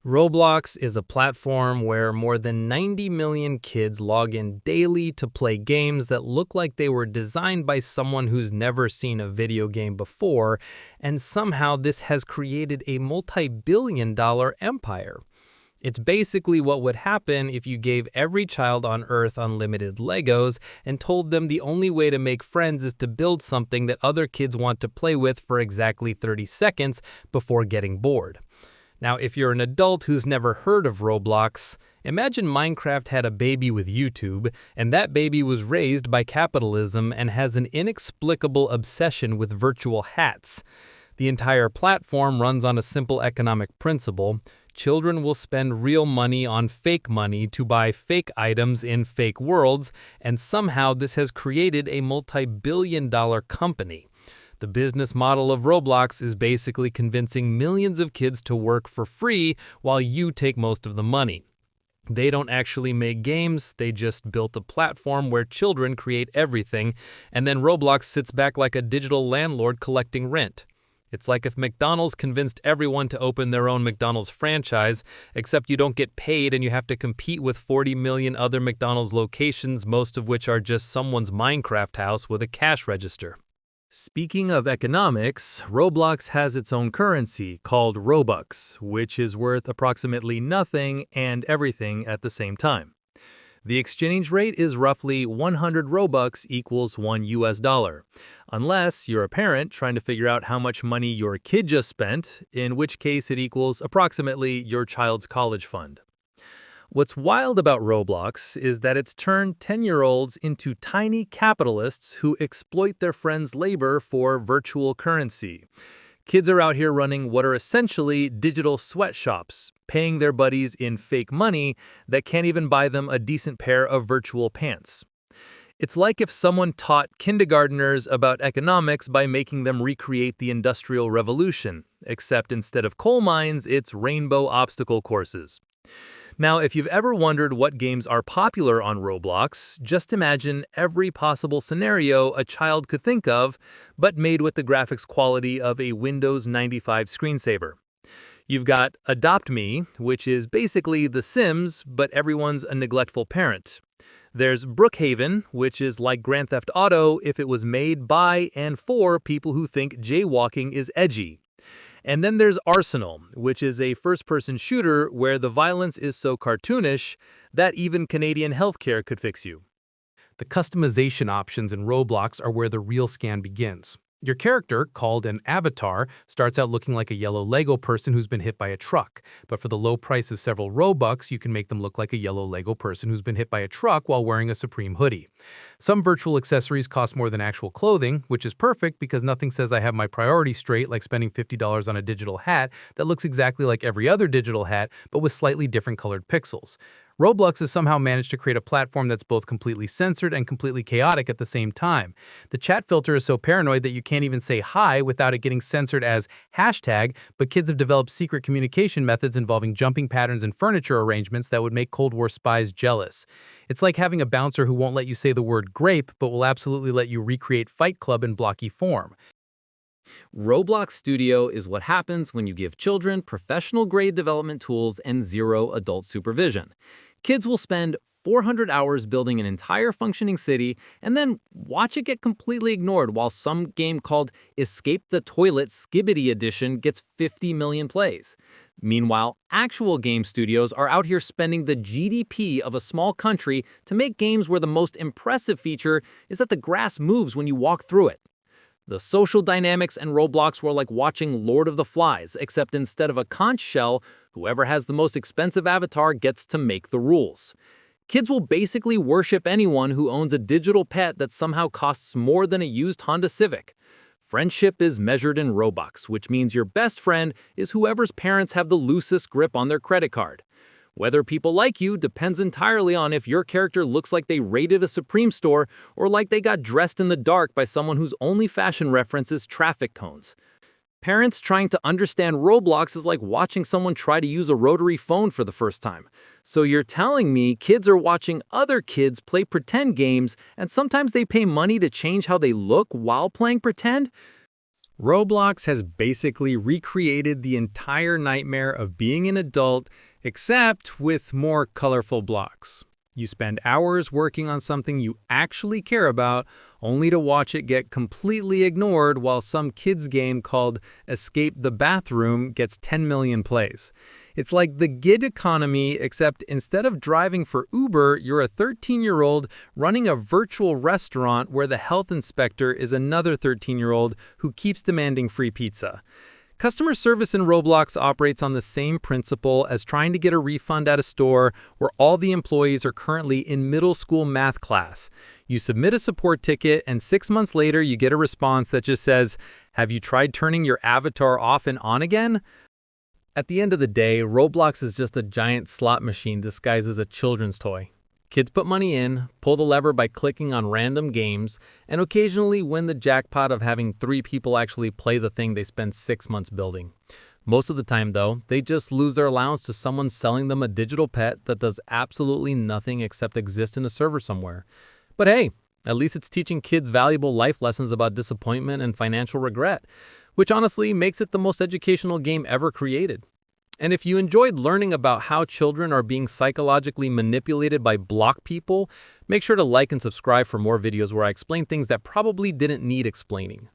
Roblox is a platform where more than 90 million kids log in daily to play games that look like they were designed by someone who's never seen a video game before, and somehow this has created a multi-billion-dollar empire. It's basically what would happen if you gave every child on Earth unlimited Legos and told them the only way to make friends is to build something that other kids want to play with for exactly 30 seconds before getting bored. Now, if you're an adult who's never heard of Roblox, imagine Minecraft had a baby with YouTube, and that baby was raised by capitalism and has an inexplicable obsession with virtual hats. The entire platform runs on a simple economic principle. Children will spend real money on fake money to buy fake items in fake worlds, and somehow this has created a multi-billion-dollar company. The business model of Roblox is basically convincing millions of kids to work for free while you take most of the money. They don't actually make games, they just built a platform where children create everything, and then Roblox sits back like a digital landlord collecting rent. It's like if McDonald's convinced everyone to open their own McDonald's franchise, except you don't get paid and you have to compete with 40 million other McDonald's locations, most of which are just someone's Minecraft house with a cash register. Speaking of economics, Roblox has its own currency called Robux, which is worth approximately nothing and everything at the same time. The exchange rate is roughly 100 Robux equals $1, unless you're a parent trying to figure out how much money your kid just spent, in which case it equals approximately your child's college fund. What's wild about Roblox is that it's turned 10-year-olds into tiny capitalists who exploit their friends' labor for virtual currency. Kids are out here running what are essentially digital sweatshops, paying their buddies in fake money that can't even buy them a decent pair of virtual pants. It's like if someone taught kindergarteners about economics by making them recreate the Industrial Revolution, except instead of coal mines, it's rainbow obstacle courses. Now, if you've ever wondered what games are popular on Roblox, just imagine every possible scenario a child could think of, but made with the graphics quality of a Windows 95 screensaver. You've got Adopt Me, which is basically The Sims, but everyone's a neglectful parent. There's Brookhaven, which is like Grand Theft Auto if it was made by and for people who think jaywalking is edgy. And then there's Arsenal, which is a first-person shooter where the violence is so cartoonish that even Canadian healthcare could fix you. The customization options in Roblox are where the real scam begins. Your character, called an avatar, starts out looking like a yellow Lego person who's been hit by a truck. But for the low price of several Robux, you can make them look like a yellow Lego person who's been hit by a truck while wearing a Supreme hoodie. Some virtual accessories cost more than actual clothing, which is perfect because nothing says I have my priorities straight like spending $50 on a digital hat that looks exactly like every other digital hat but with slightly different colored pixels. Roblox has somehow managed to create a platform that's both completely censored and completely chaotic at the same time. The chat filter is so paranoid that you can't even say hi without it getting censored as hashtag, but kids have developed secret communication methods involving jumping patterns and furniture arrangements that would make Cold War spies jealous. It's like having a bouncer who won't let you say the word grape, but will absolutely let you recreate Fight Club in blocky form. Roblox Studio is what happens when you give children professional-grade development tools and zero adult supervision. Kids will spend 400 hours building an entire functioning city and then watch it get completely ignored while some game called Escape the Toilet Skibbity Edition gets 50 million plays. Meanwhile, actual game studios are out here spending the GDP of a small country to make games where the most impressive feature is that the grass moves when you walk through it. The social dynamics in Roblox were like watching Lord of the Flies, except instead of a conch shell, whoever has the most expensive avatar gets to make the rules. Kids will basically worship anyone who owns a digital pet that somehow costs more than a used Honda Civic. Friendship is measured in Robux, which means your best friend is whoever's parents have the loosest grip on their credit card. Whether people like you depends entirely on if your character looks like they raided a Supreme store or like they got dressed in the dark by someone whose only fashion reference is traffic cones. Parents trying to understand Roblox is like watching someone try to use a rotary phone for the first time. So you're telling me kids are watching other kids play pretend games and sometimes they pay money to change how they look while playing pretend? Roblox has basically recreated the entire nightmare of being an adult, except with more colorful blocks. You spend hours working on something you actually care about, only to watch it get completely ignored while some kid's game called Escape the Bathroom gets 10 million plays. It's like the gig economy, except instead of driving for Uber, you're a 13-year-old running a virtual restaurant where the health inspector is another 13-year-old who keeps demanding free pizza. Customer service in Roblox operates on the same principle as trying to get a refund at a store where all the employees are currently in middle school math class. You submit a support ticket, and 6 months later you get a response that just says, "Have you tried turning your avatar off and on again?" At the end of the day, Roblox is just a giant slot machine disguised as a children's toy. Kids put money in, pull the lever by clicking on random games, and occasionally win the jackpot of having 3 people actually play the thing they spent 6 months building. Most of the time, though, they just lose their allowance to someone selling them a digital pet that does absolutely nothing except exist in a server somewhere. But hey, at least it's teaching kids valuable life lessons about disappointment and financial regret, which honestly makes it the most educational game ever created. And if you enjoyed learning about how children are being psychologically manipulated by block people, make sure to like and subscribe for more videos where I explain things that probably didn't need explaining.